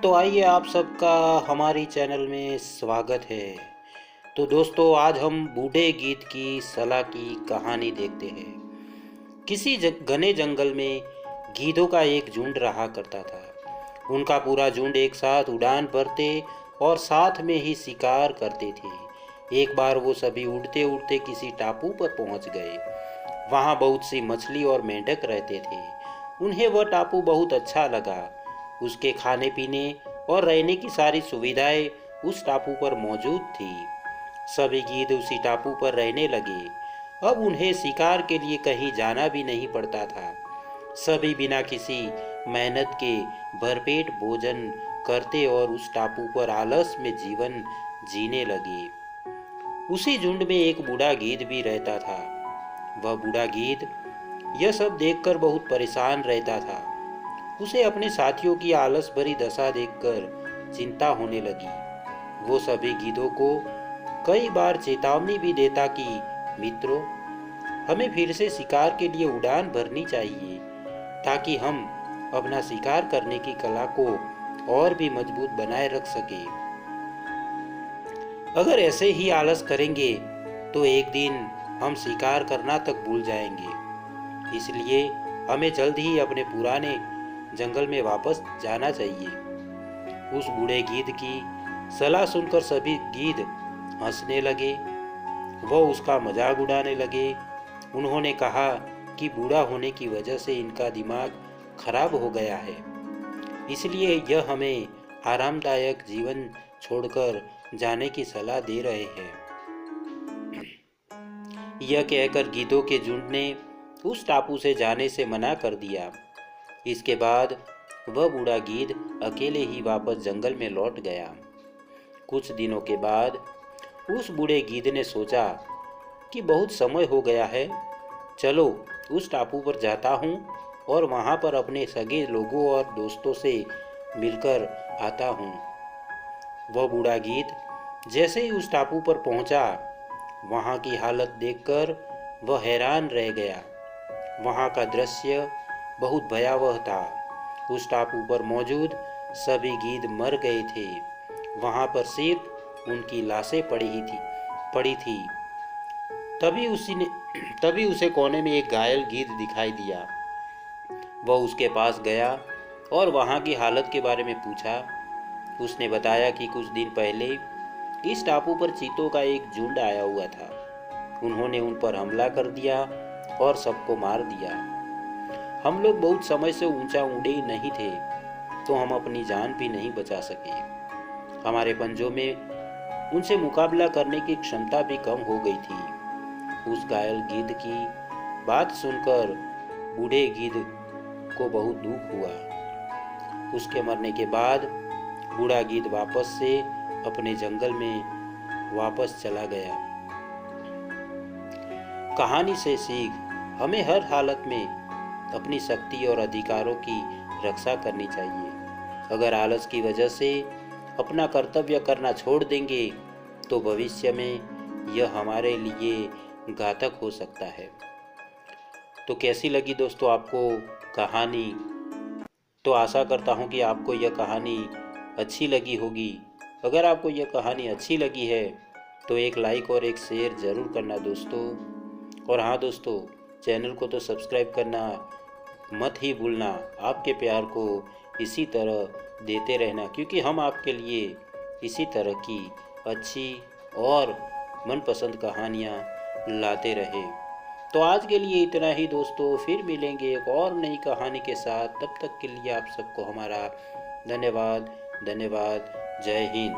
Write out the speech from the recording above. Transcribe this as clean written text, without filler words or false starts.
तो आइए आप सबका हमारी चैनल में स्वागत है। तो दोस्तों आज हम बूढ़े गीद की सलाह की कहानी देखते हैं। किसी घने जंगल में गीदों का एक झुंड रहा करता था। उनका पूरा झुंड एक साथ उड़ान भरते और साथ में ही शिकार करते थे। एक बार वो सभी उड़ते उड़ते किसी टापू पर पहुंच गए। वहाँ बहुत सी मछली और मेंढक रहते थे। उन्हें वह टापू बहुत अच्छा लगा। उसके खाने पीने और रहने की सारी सुविधाएं उस टापू पर मौजूद थी। सभी गीद उसी टापू पर रहने लगे। अब उन्हें शिकार के लिए कहीं जाना भी नहीं पड़ता था। सभी बिना किसी मेहनत के भरपेट भोजन करते और उस टापू पर आलस में जीवन जीने लगे। उसी झुंड में एक बूढ़ा गीद भी रहता था। वह बूढ़ा गीद यह सब देखकर बहुत परेशान रहता था। उसे अपने साथियों की आलस भरी दशा देखकर चिंता होने लगी। वो सभी गीदों को कई बार चेतावनी भी देता कि मित्रों, हमें फिर से शिकार के लिए उड़ान भरनी चाहिए ताकि हम अपना शिकार करने की कला को और भी मजबूत बनाए रख सके। अगर ऐसे ही आलस करेंगे तो एक दिन हम शिकार करना तक भूल जाएंगे। इसलिए हमें जल्द ही अपने पुराने जंगल में वापस जाना चाहिए। उस बूढ़े गीद की सलाह सुनकर सभी गीद हंसने लगे। वह उसका मजाक उड़ाने लगे। उन्होंने कहा कि बूढ़ा होने की वजह से इनका दिमाग खराब हो गया है, इसलिए यह हमें आरामदायक जीवन छोड़कर जाने की सलाह दे रहे हैं। यह कहकर गीदों के झुंड ने उस टापू से जाने से मना कर दिया। इसके बाद वह बूढ़ा गीद अकेले ही वापस जंगल में लौट गया। कुछ दिनों के बाद उस बूढ़े गीद ने सोचा कि बहुत समय हो गया है, चलो उस टापू पर जाता हूँ और वहाँ पर अपने सगे लोगों और दोस्तों से मिलकर आता हूँ। वह बूढ़ा गीद जैसे ही उस टापू पर पहुँचा, वहाँ की हालत देखकर वह हैरान रह गया। वहाँ का दृश्य बहुत भयावह था। उस टापू पर मौजूद सभी गीद मर गए थे। वहाँ पर सिर्फ उनकी लाशें पड़ी थी। तभी उसे कोने में एक घायल गीद दिखाई दिया। वह उसके पास गया और वहाँ की हालत के बारे में पूछा। उसने बताया कि कुछ दिन पहले इस टापू पर चीतों का एक झुंड आया हुआ था। उन्होंने उन पर हमला कर दिया और सबको मार दिया। हम लोग बहुत समय से ऊंचा उड़े ही नहीं थे, तो हम अपनी जान भी नहीं बचा सके। हमारे पंजों में उनसे मुकाबला करने की क्षमता भी कम हो गई थी। उस घायल गीद की बात सुनकर बूढ़े गीद को बहुत दुख हुआ। उसके मरने के बाद बूढ़ा गीद वापस से अपने जंगल में वापस चला गया। कहानी से सीख, हमें हर हालत में अपनी शक्ति और अधिकारों की रक्षा करनी चाहिए। अगर आलस की वजह से अपना कर्तव्य करना छोड़ देंगे तो भविष्य में यह हमारे लिए घातक हो सकता है। तो कैसी लगी दोस्तों आपको कहानी? तो आशा करता हूँ कि आपको यह कहानी अच्छी लगी होगी। अगर आपको यह कहानी अच्छी लगी है तो एक लाइक और एक शेयर ज़रूर करना दोस्तों। और हाँ दोस्तों, चैनल को तो सब्सक्राइब करना मत ही भूलना। आपके प्यार को इसी तरह देते रहना, क्योंकि हम आपके लिए इसी तरह की अच्छी और मनपसंद कहानियाँ लाते रहे। तो आज के लिए इतना ही दोस्तों, फिर मिलेंगे एक और नई कहानी के साथ। तब तक के लिए आप सबको हमारा धन्यवाद। जय हिंद।